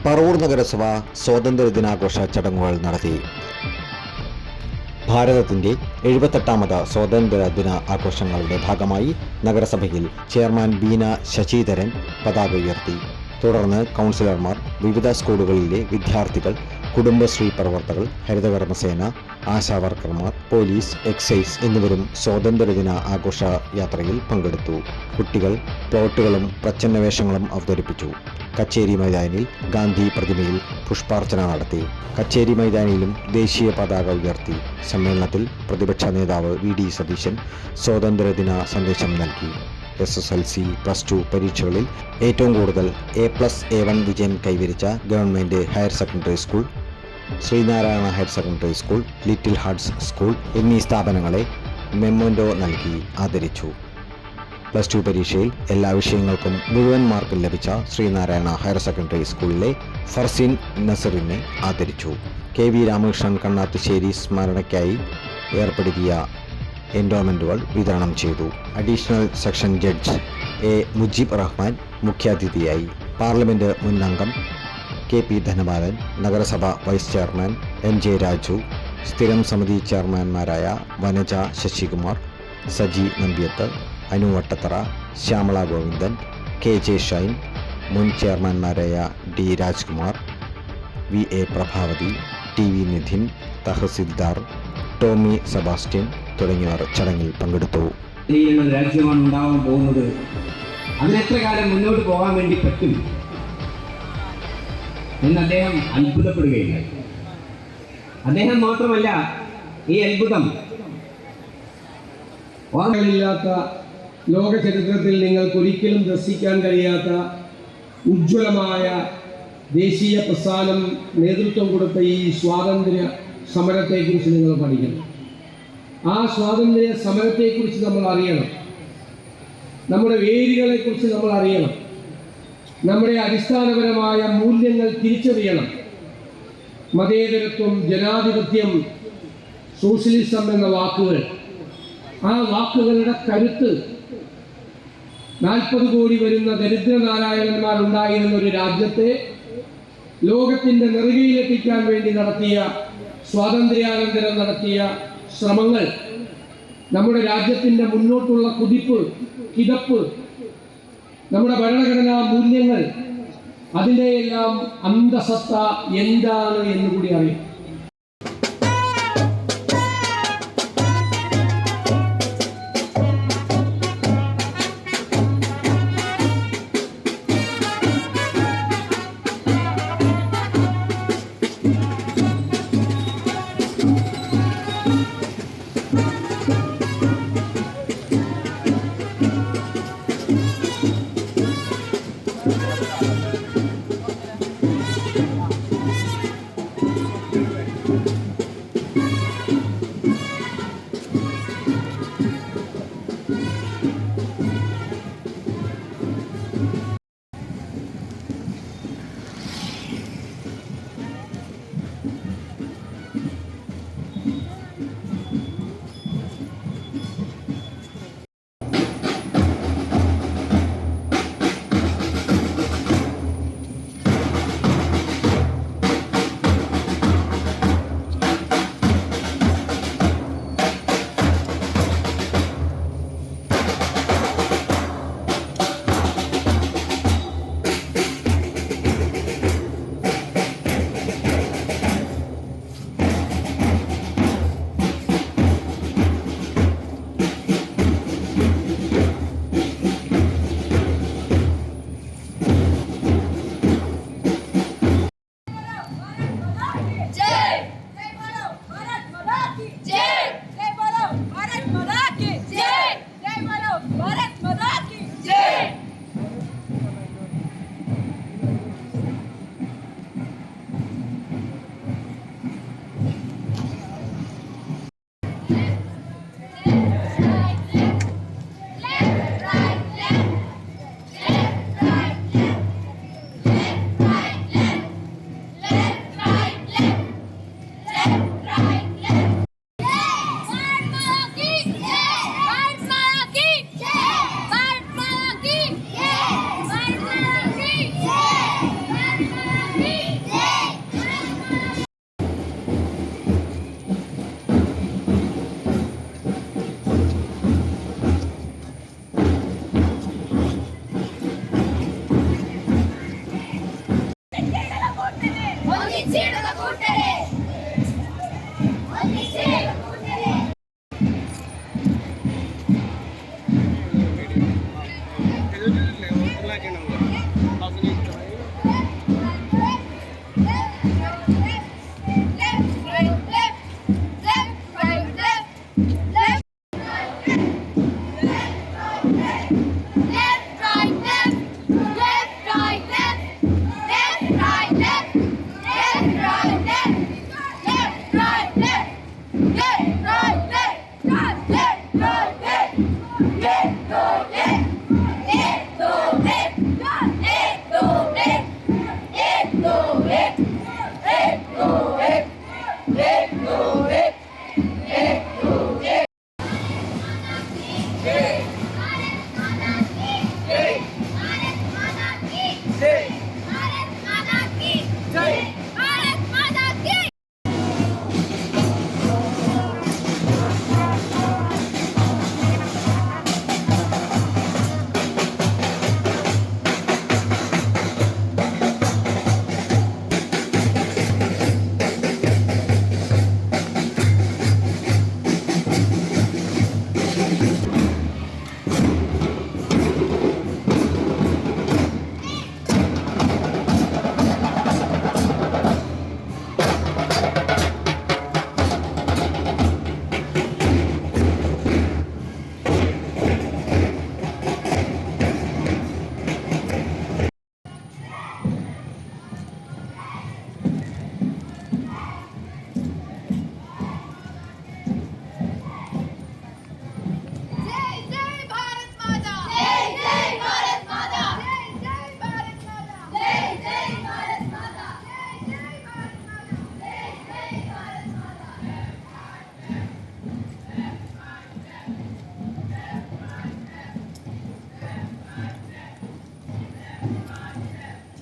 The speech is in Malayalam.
പറവൂർ നഗരസഭ സ്വാതന്ത്ര്യ ദിനാഘോഷ ചടങ്ങുകൾ നടത്തി. ഭാരതത്തിൻ്റെ 78ാമത് സ്വാതന്ത്ര്യ ദിന ആഘോഷങ്ങളുടെ ഭാഗമായി നഗരസഭയിൽ ചെയർമാൻ ബീന ശശിധരൻ പതാക ഉയർത്തി. തുടർന്ന് കൗൺസിലർമാർ, വിവിധ സ്കൂളുകളിലെ വിദ്യാർത്ഥികൾ, കുടുംബശ്രീ പ്രവർത്തകർ, ഹരിതകർമ്മസേന, ആശാവർക്കർമാർ, പോലീസ്, എക്സൈസ് എന്നിവരും സ്വാതന്ത്ര്യദിന ആഘോഷ യാത്രയിൽ പങ്കെടുത്തു. കുട്ടികൾ പ്ലോട്ടുകളും പ്രച്ഛന്നവേഷങ്ങളും അവതരിപ്പിച്ചു. കച്ചേരി മൈതാനിയിൽ ഗാന്ധി പ്രതിമയിൽ പുഷ്പാർച്ചന നടത്തി. കച്ചേരി മൈതാനിയിലും ദേശീയ പതാക ഉയർത്തി. സമ്മേളനത്തിൽ പ്രതിപക്ഷ നേതാവ് വി ഡി സതീശൻ സ്വാതന്ത്ര്യദിന സന്ദേശം നൽകി. SSLC, +2 പരീക്ഷകളിൽ ഏറ്റവും കൂടുതൽ A+, A1 വിജയം കൈവരിച്ച government higher secondary school, Sreenarayana higher secondary school, little hearts school എന്നീ സ്ഥാപനങ്ങളെ മെമ്മോൻഡോ നൽകി ആദരിച്ചു. +2 പരീക്ഷയിൽ എല്ലാ വിഷയങ്ങൾക്കും മുഴുവൻ മാർക്ക് ലഭിച്ച ശ്രീനാരായണ ഹയർ സെക്കൻഡറി സ്കൂളിലെ ഫർസീൻ നസറിനെ ആദരിച്ചു. KV രാമകൃഷ്ണൻ കണ്ണാത്തുശ്ശേരി സ്മരണയ്ക്കായി ഏർപ്പെടുത്തിയ എൻഡോമെൻറ്റുകൾ വിതരണം ചെയ്തു. Additional section judge A. Mujeeb Rahman മുഖ്യാതിഥിയായി. പാർലമെൻറ്റ് മുൻ അംഗം KP ധനപാലൻ, നഗരസഭ വൈസ് ചെയർമാൻ MJ രാജു, സ്ഥിരം സമിതി ചെയർമാൻമാരായ വനജ ശശികുമാർ, സജി നമ്പ്യത്ത്, അനു വട്ടത്തറ, ശ്യാമള ഗോവിന്ദൻ, KJ ഷൈൻ, മുൻ ചെയർമാൻമാരായ D. Rajkumar, VA Prabhavathi, TV Nidhin, tahsildar Tomy Sebastian തുടങ്ങിയവർ ചടങ്ങിൽ പങ്കെടുത്തു. രാജ്യമാണ് ഉണ്ടാവാൻ പോകുന്നത്. അതിനെത്ര കാലം മുന്നോട്ട് പോകാൻ വേണ്ടി പറ്റും എന്ന് അദ്ദേഹം അത്ഭുതപ്പെടുകയുണ്ടായി. അദ്ദേഹം മാത്രമല്ല, ഈ അത്ഭുതം ഓർമ്മയില്ലാത്ത, ലോക ചരിത്രത്തിൽ നിങ്ങൾക്ക് ഒരിക്കലും ദർശിക്കാൻ കഴിയാത്ത ഉജ്ജ്വലമായ ദേശീയ പ്രസ്ഥാനം നേതൃത്വം കൊടുത്ത ഈ സ്വാതന്ത്ര്യ സമരത്തെക്കുറിച്ച് നിങ്ങൾ പഠിക്കണം. ആ സ്വാതന്ത്ര്യ സമരത്തെക്കുറിച്ച് നമ്മൾ അറിയണം. നമ്മുടെ വേരുകളെക്കുറിച്ച് നമ്മൾ അറിയണം. നമ്മുടെ അടിസ്ഥാനപരമായ മൂല്യങ്ങൾ തിരിച്ചറിയണം. മതേതരത്വം, ജനാധിപത്യം, സോഷ്യലിസം എന്ന വാക്കുകൾ, ആ വാക്കുകളുടെ കരുത്ത് 40 കോടി വരുന്ന ദരിദ്രനാരായണന്മാരുണ്ടായിരുന്ന ഒരു രാജ്യത്തെ ലോകത്തിൻ്റെ നെറുകയിലെത്തിക്കാൻ വേണ്ടി നടത്തിയ, സ്വാതന്ത്ര്യാനന്തരം നടത്തിയ ശ്രമങ്ങൾ, നമ്മുടെ രാജ്യത്തിൻ്റെ മുന്നോട്ടുള്ള കുതിപ്പ്, കിതപ്പ്, നമ്മുടെ ഭരണഘടനാ മൂല്യങ്ങൾ, അതിൻ്റെ എല്ലാം അന്തസത്ത എന്താണ് എന്നുകൂടി അറിയാം. ജയ്